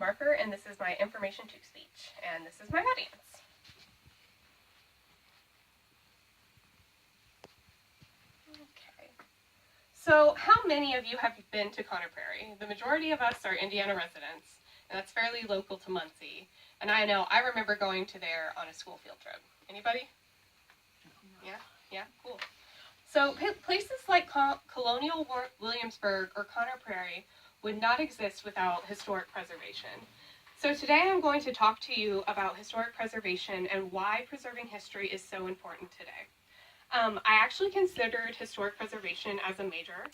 marker, and this is my information to speech, and this is my audience. Okay. So how many of you have been to Conner Prairie? The majority of us are Indiana residents, and that's fairly local to Muncie. And I know, I remember going to there on a school field trip. Anybody? Yeah, cool. So places like Colonial Williamsburg or Conner Prairie would not exist without historic preservation. So today I'm going to talk to you about historic preservation and why preserving history is so important today. I actually considered historic preservation as a major.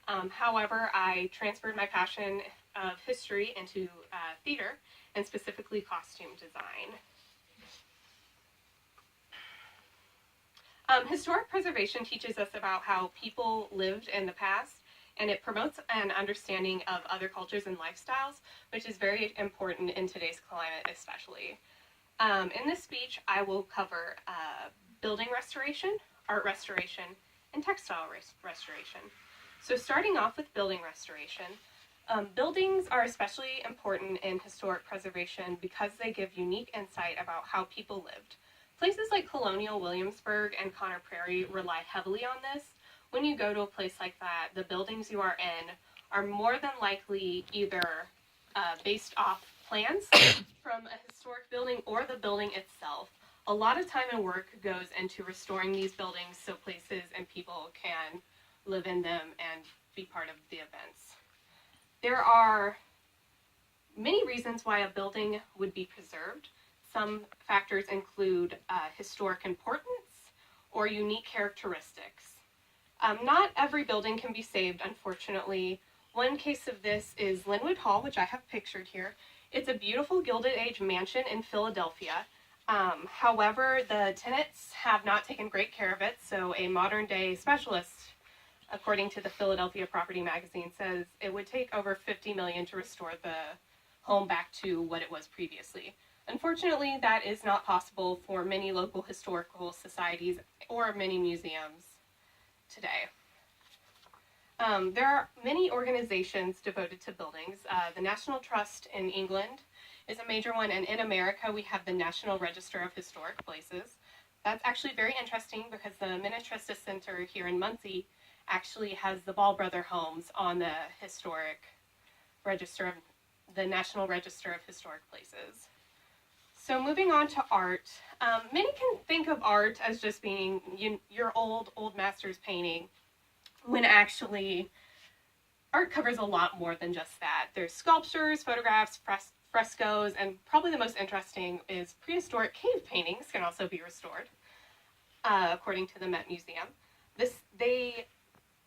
However, I transferred my passion of history into theater, and specifically costume design. Historic preservation teaches us about how people lived in the past, and it promotes an understanding of other cultures and lifestyles, which is very important in today's climate especially. In this speech, I will cover building restoration, art restoration, and textile restoration. So starting off with building restoration, buildings are especially important in historic preservation because they give unique insight about how people lived. Places like Colonial Williamsburg and Conner Prairie rely heavily on this. When you go to a place like that, the buildings you are in are more than likely either based off plans from a historic building or the building itself. A lot of time and work goes into restoring these buildings so places and people can live in them and be part of the events. There are many reasons why a building would be preserved. Some factors include historic importance or unique characteristics. Not every building can be saved, unfortunately. One case of this is Linwood Hall, which I have pictured here. It's a beautiful Gilded Age mansion in Philadelphia. However, the tenants have not taken great care of it, so a modern day specialist, according to the Philadelphia Property Magazine, says it would take over $50 million to restore the home back to what it was previously. Unfortunately, that is not possible for many local historical societies or many museums today. There are many organizations devoted to buildings. The National Trust in England is a major one, and in America we have the National Register of Historic Places. That's actually very interesting because the Minnetrista Center here in Muncie actually has the Ball Brother homes on the the National Register of Historic Places. So moving on to art, many can think of art as just being your old masters painting, when actually art covers a lot more than just that. There's sculptures, photographs, frescoes, and probably the most interesting is prehistoric cave paintings can also be restored, according to the Met Museum.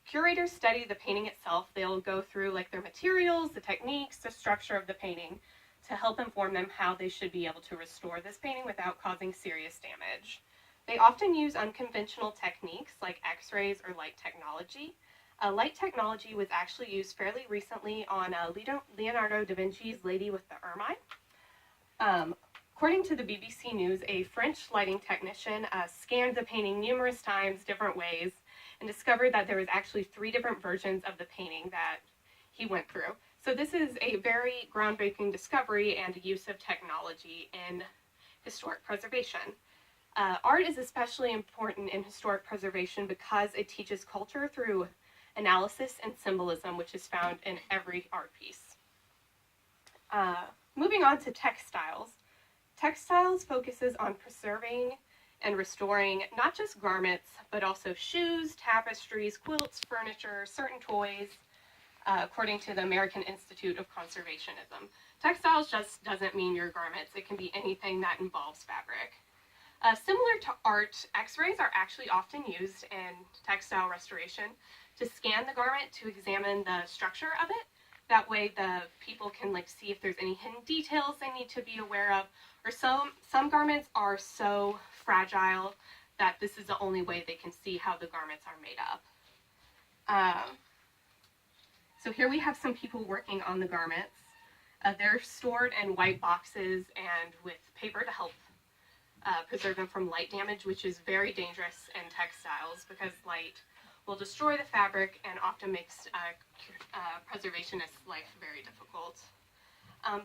Curators study the painting itself. They'll go through like their materials, the techniques, the structure of the painting to help inform them how they should be able to restore this painting without causing serious damage. They often use unconventional techniques like X-rays or light technology. Light technology was actually used fairly recently on Leonardo da Vinci's Lady with the Ermine. According to the BBC News, a French lighting technician scanned the painting numerous times, different ways, and discovered that there was actually 3 different versions of the painting that he went through. So this is a very groundbreaking discovery and use of technology in historic preservation. Art is especially important in historic preservation because it teaches culture through analysis and symbolism, which is found in every art piece. Moving on to textiles. Textiles focuses on preserving and restoring not just garments, but also shoes, tapestries, quilts, furniture, certain toys, according to the American Institute of Conservationism. Textiles just doesn't mean your garments. It can be anything that involves fabric. Similar to art, X-rays are actually often used in textile restoration to scan the garment to examine the structure of it. That way the people can see if there's any hidden details they need to be aware of, or some garments are so fragile that this is the only way they can see how the garments are made up. So here we have some people working on the garments. They're stored in white boxes and with paper to help preserve them from light damage, which is very dangerous in textiles because light will destroy the fabric and often makes preservationist life very difficult.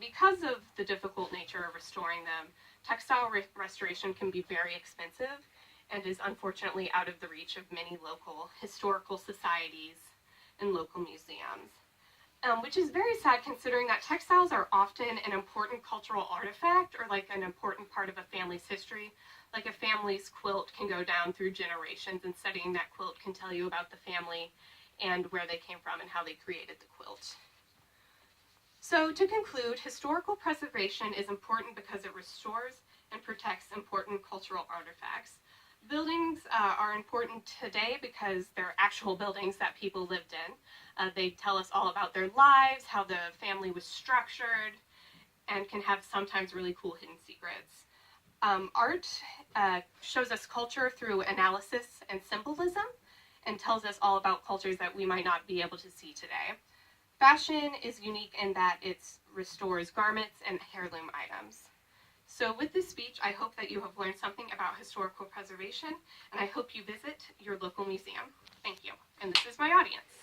Because of the difficult nature of restoring them, textile restoration can be very expensive and is unfortunately out of the reach of many local historical societies and local museums. Which is very sad considering that textiles are often an important cultural artifact or like an important part of a family's history. Like a family's quilt can go down through generations, and studying that quilt can tell you about the family and where they came from and how they created the quilt. So to conclude, historical preservation is important because it restores and protects important cultural artifacts. Buildings are important today because they're actual buildings that people lived in. They tell us all about their lives, how the family was structured, and can have sometimes really cool hidden secrets. Art shows us culture through analysis and symbolism and tells us all about cultures that we might not be able to see today. Fashion is unique in that it restores garments and heirloom items. So with this speech, I hope that you have learned something about historical preservation, and I hope you visit your local museum. Thank you. And this is my audience.